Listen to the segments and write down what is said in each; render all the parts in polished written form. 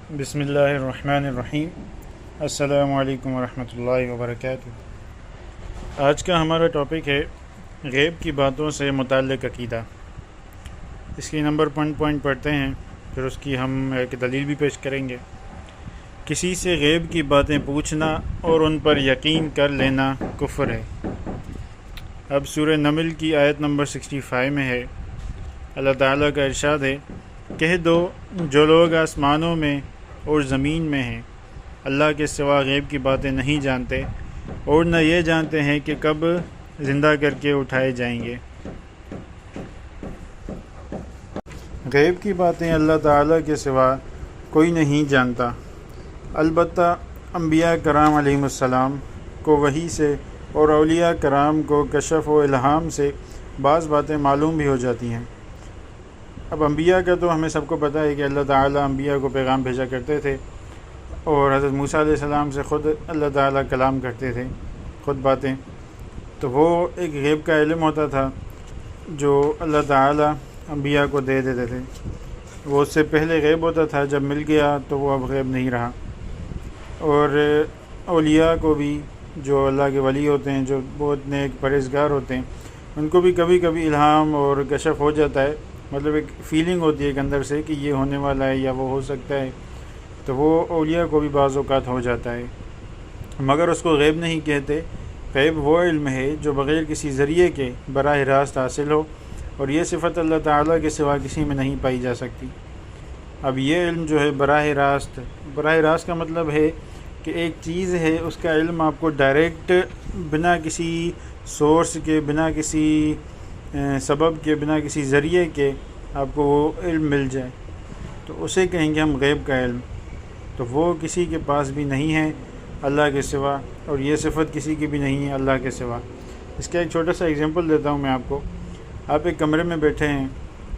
بسم اللہ الرحمن الرحیم۔ السلام علیکم ورحمۃ اللہ وبرکاتہ۔ آج کا ہمارا ٹاپک ہے غیب کی باتوں سے متعلق عقیدہ۔ اس کی نمبر پوائنٹ پڑھتے ہیں، پھر اس کی ہم ایک دلیل بھی پیش کریں گے۔ کسی سے غیب کی باتیں پوچھنا اور ان پر یقین کر لینا کفر ہے۔ اب سورہ نمل کی آیت نمبر 65 میں ہے، اللہ تعالیٰ کا ارشاد ہے، کہہ دو جو لوگ آسمانوں میں اور زمین میں ہیں اللہ کے سوا غیب کی باتیں نہیں جانتے اور نہ یہ جانتے ہیں کہ کب زندہ کر کے اٹھائے جائیں گے۔ غیب کی باتیں اللہ تعالیٰ کے سوا کوئی نہیں جانتا، البتہ انبیاء کرام علیہم السلام کو وحی سے اور اولیاء کرام کو کشف و الہام سے بعض باتیں معلوم بھی ہو جاتی ہیں۔ اب انبیاء کا تو ہمیں سب کو پتہ ہے کہ اللہ تعالیٰ انبیاء کو پیغام بھیجا کرتے تھے، اور حضرت موسیٰ علیہ السلام سے خود اللہ تعالیٰ کلام کرتے تھے، خود باتیں، تو وہ ایک غیب کا علم ہوتا تھا جو اللہ تعالیٰ انبیاء کو دے دیتے تھے۔ وہ اس سے پہلے غیب ہوتا تھا، جب مل گیا تو وہ اب غیب نہیں رہا۔ اور اولیاء کو بھی، جو اللہ کے ولی ہوتے ہیں، جو بہت نیک پرہیزگار ہوتے ہیں، ان کو بھی کبھی کبھی الہام اور کشف ہو جاتا ہے، مطلب ایک فیلنگ ہوتی ہے ایک اندر سے کہ یہ ہونے والا ہے یا وہ ہو سکتا ہے، تو وہ اولیاء کو بھی بعض اوقات ہو جاتا ہے، مگر اس کو غیب نہیں کہتے۔ غیب وہ علم ہے جو بغیر کسی ذریعے کے براہ راست حاصل ہو، اور یہ صفت اللہ تعالیٰ کے سوا کسی میں نہیں پائی جا سکتی۔ اب یہ علم جو ہے براہ راست کا مطلب ہے کہ ایک چیز ہے، اس کا علم آپ کو ڈائریکٹ بنا کسی سورس کے، بنا کسی سبب کے، بنا کسی ذریعے کے آپ کو وہ علم مل جائے، تو اسے کہیں گے ہم غیب کا علم۔ تو وہ کسی کے پاس بھی نہیں ہے اللہ کے سوا، اور یہ صفت کسی کی بھی نہیں ہے اللہ کے سوا۔ اس کا ایک چھوٹا سا ایگزامپل دیتا ہوں میں آپ کو۔ آپ ایک کمرے میں بیٹھے ہیں،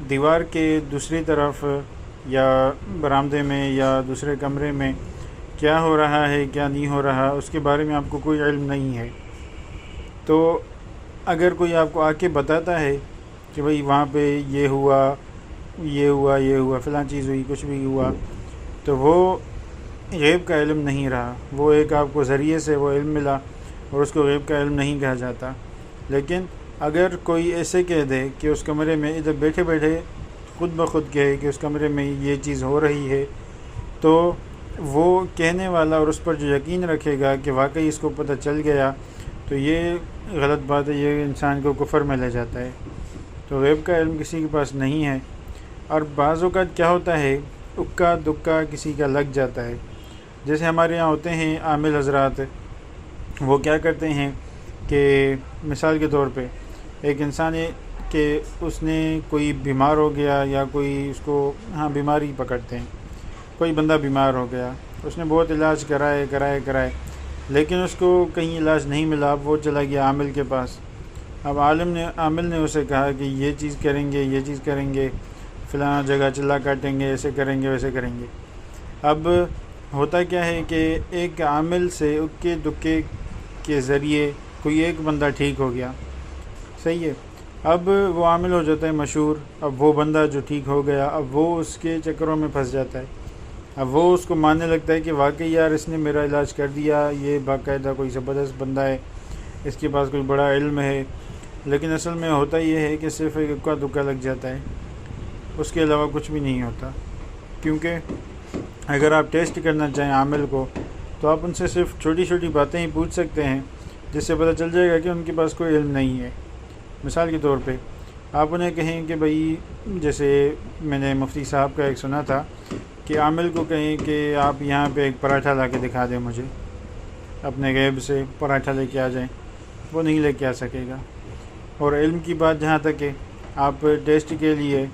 دیوار کے دوسری طرف یا برآمدے میں یا دوسرے کمرے میں کیا ہو رہا ہے کیا نہیں ہو رہا، اس کے بارے میں آپ کو کوئی علم نہیں ہے۔ تو اگر کوئی آپ کو آ کے بتاتا ہے کہ بھئی وہاں پہ یہ ہوا فلاں چیز ہوئی، کچھ بھی ہوا، تو وہ غیب کا علم نہیں رہا، وہ ایک آپ کو ذریعے سے وہ علم ملا، اور اس کو غیب کا علم نہیں کہا جاتا۔ لیکن اگر کوئی ایسے کہہ دے کہ اس کمرے میں ادھر بیٹھے بیٹھے خود بخود کہے کہ اس کمرے میں یہ چیز ہو رہی ہے، تو وہ کہنے والا اور اس پر جو یقین رکھے گا کہ واقعی اس کو پتہ چل گیا، تو یہ غلط بات ہے، یہ انسان کو کفر میں لے جاتا ہے۔ تو غیب کا علم کسی کے پاس نہیں ہے۔ اور بعض اوقات کیا ہوتا ہے، اکا دکا کسی کا لگ جاتا ہے۔ جیسے ہمارے یہاں ہوتے ہیں عامل حضرات، وہ کیا کرتے ہیں کہ مثال کے طور پہ ایک انسان ہے کہ اس نے کوئی بیمار ہو گیا، یا کوئی اس کو بیماری پکڑتے ہیں، کوئی بندہ بیمار ہو گیا، اس نے بہت علاج کرائے، لیکن اس کو کہیں علاج نہیں ملا۔ اب وہ چلا گیا عامل کے پاس۔ اب عامل نے اسے کہا کہ یہ چیز کریں گے، فلاں جگہ چلا کاٹیں گے، ایسے کریں گے ویسے کریں گے۔ اب ہوتا کیا ہے کہ ایک عامل سے اکے دکے کے ذریعے کوئی ایک بندہ ٹھیک ہو گیا، صحیح ہے، اب وہ عامل ہو جاتا ہے مشہور۔ اب وہ بندہ جو ٹھیک ہو گیا، اب وہ اس کے چکروں میں پھنس جاتا ہے، اب وہ اس کو ماننے لگتا ہے کہ واقعی یار اس نے میرا علاج کر دیا، یہ باقاعدہ کوئی زبردست بندہ ہے، اس کے پاس کوئی بڑا علم ہے۔ لیکن اصل میں ہوتا یہ ہے کہ صرف ایک اکا دکا لگ جاتا ہے، اس کے علاوہ کچھ بھی نہیں ہوتا۔ کیونکہ اگر آپ ٹیسٹ کرنا چاہیں عامل کو، تو آپ ان سے صرف چھوٹی چھوٹی باتیں ہی پوچھ سکتے ہیں، جس سے پتہ چل جائے گا کہ ان کے پاس کوئی علم نہیں ہے۔ مثال کے طور پہ آپ انہیں کہیں کہ بھئی، جیسے میں نے مفتی صاحب کا ایک سنا تھا کہ عامل کو کہیں کہ آپ یہاں پہ ایک پراٹھا لا کے دکھا دیں مجھے، اپنے غیب سے پراٹھا لے کے آ جائیں، وہ نہیں لے کے آ سکے گا۔ اور علم کی بات جہاں تک ہے، آپ ٹیسٹ کے لیے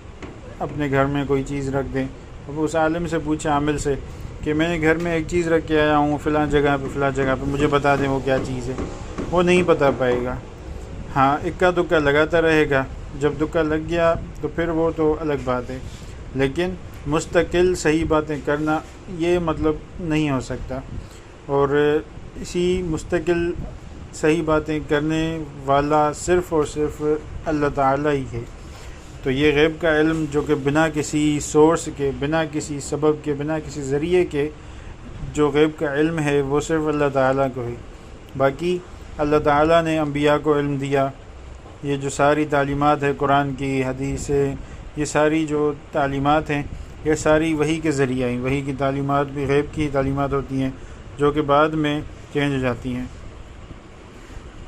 اپنے گھر میں کوئی چیز رکھ دیں، اب اس عالم سے پوچھیں، عامل سے، کہ میں نے گھر میں ایک چیز رکھ کے آیا ہوں فلاں جگہ پہ مجھے بتا دیں وہ کیا چیز ہے، وہ نہیں بتا پائے گا۔ ہاں، اکا دکا لگاتا رہے گا، جب دکا لگ گیا تو پھر وہ تو الگ بات ہے، لیکن مستقل صحیح باتیں کرنا یہ مطلب نہیں ہو سکتا۔ اور اسی مستقل صحیح باتیں کرنے والا صرف اور صرف اللہ تعالیٰ ہی ہے۔ تو یہ غیب کا علم جو کہ بنا کسی سورس کے، بنا کسی سبب کے، بنا کسی ذریعے کے جو غیب کا علم ہے وہ صرف اللہ تعالیٰ کو ہے۔ باقی اللہ تعالیٰ نے انبیاء کو علم دیا، یہ جو ساری تعلیمات ہے قرآن کی، حدیث ہے، یہ ساری جو تعلیمات ہیں یہ ساری وحی کے ذریعہ ہیں۔ وحی کی تعلیمات بھی غیب کی تعلیمات ہوتی ہیں جو کہ بعد میں چینج ہو جاتی ہیں۔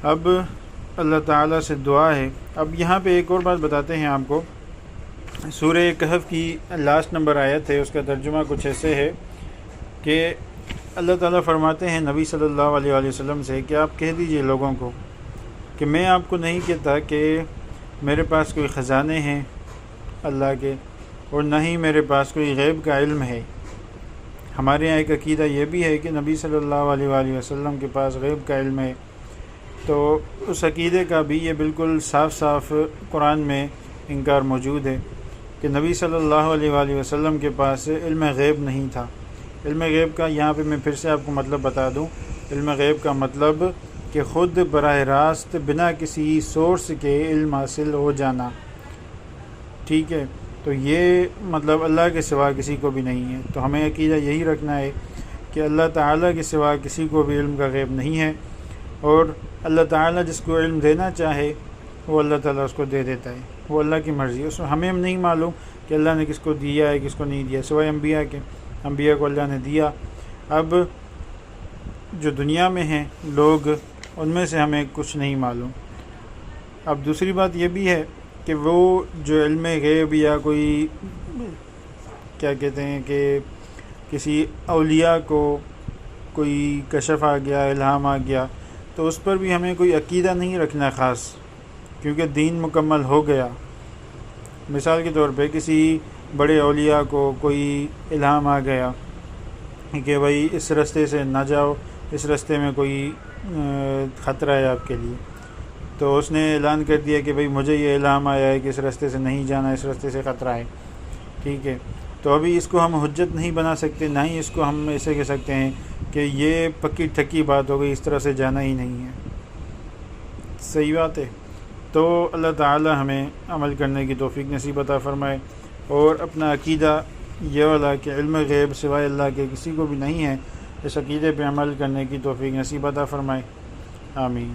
اب اللہ تعالیٰ سے دعا ہے۔ اب یہاں پہ ایک اور بات بتاتے ہیں آپ کو، سورہ کہف کی لاسٹ نمبر آیت ہے، اس کا ترجمہ کچھ ایسے ہے کہ اللہ تعالیٰ فرماتے ہیں نبی صلی اللہ علیہ وآلہ وسلم سے کہ آپ کہہ دیجئے لوگوں کو کہ میں آپ کو نہیں کہتا کہ میرے پاس کوئی خزانے ہیں اللہ کے، اور نہ ہی میرے پاس کوئی غیب کا علم ہے۔ ہمارے یہاں ایک عقیدہ یہ بھی ہے کہ نبی صلی اللہ علیہ وآلہ وسلم کے پاس غیب کا علم ہے، تو اس عقیدے کا بھی یہ بالکل صاف صاف قرآن میں انکار موجود ہے کہ نبی صلی اللہ علیہ وآلہ وسلم کے پاس علم غیب نہیں تھا۔ علم غیب کا یہاں پہ میں پھر سے آپ کو مطلب بتا دوں، علم غیب کا مطلب کہ خود براہ راست بنا کسی سورس کے علم حاصل ہو جانا، ٹھیک ہے؟ تو یہ مطلب اللہ کے سوا کسی کو بھی نہیں ہے۔ تو ہمیں عقیدہ یہی رکھنا ہے کہ اللہ تعالیٰ کے سوا کسی کو بھی علم کا غیب نہیں ہے، اور اللہ تعالیٰ جس کو علم دینا چاہے وہ اللہ تعالیٰ اس کو دے دیتا ہے، وہ اللہ کی مرضی ہے۔ اس میں ہمیں نہیں معلوم کہ اللہ نے کس کو دیا ہے کس کو نہیں دیا، سوائے انبیاء کے۔ انبیاء کو اللہ نے دیا۔ اب جو دنیا میں ہیں لوگ، ان میں سے ہمیں کچھ نہیں معلوم۔ اب دوسری بات یہ بھی ہے کہ وہ جو علم غیب یا کوئی کیا کہتے ہیں کہ کسی اولیاء کو کوئی کشف آ گیا، الہام آ گیا، تو اس پر بھی ہمیں کوئی عقیدہ نہیں رکھنا خاص، کیونکہ دین مکمل ہو گیا۔ مثال کے طور پہ کسی بڑے اولیاء کو کوئی الہام آ گیا کہ بھائی اس راستے سے نہ جاؤ، اس راستے میں کوئی خطرہ ہے آپ کے لیے، تو اس نے اعلان کر دیا کہ بھائی مجھے یہ الہام آیا ہے کہ اس راستے سے نہیں جانا، اس راستے سے خطرہ ہے، ٹھیک ہے؟ تو ابھی اس کو ہم حجت نہیں بنا سکتے، نہ ہی اس کو ہم ایسے کہہ سکتے ہیں کہ یہ پکی ٹھکی بات ہو گئی، اس طرح سے جانا ہی نہیں ہے۔ صحیح بات ہے۔ تو اللہ تعالی ہمیں عمل کرنے کی توفیق نصیب عطا فرمائے، اور اپنا عقیدہ یہ والا کہ علم غیب سوائے اللہ کے کسی کو بھی نہیں ہے، اس عقیدے پہ عمل کرنے کی توفیق نصیب عطا فرمائے۔ آمین۔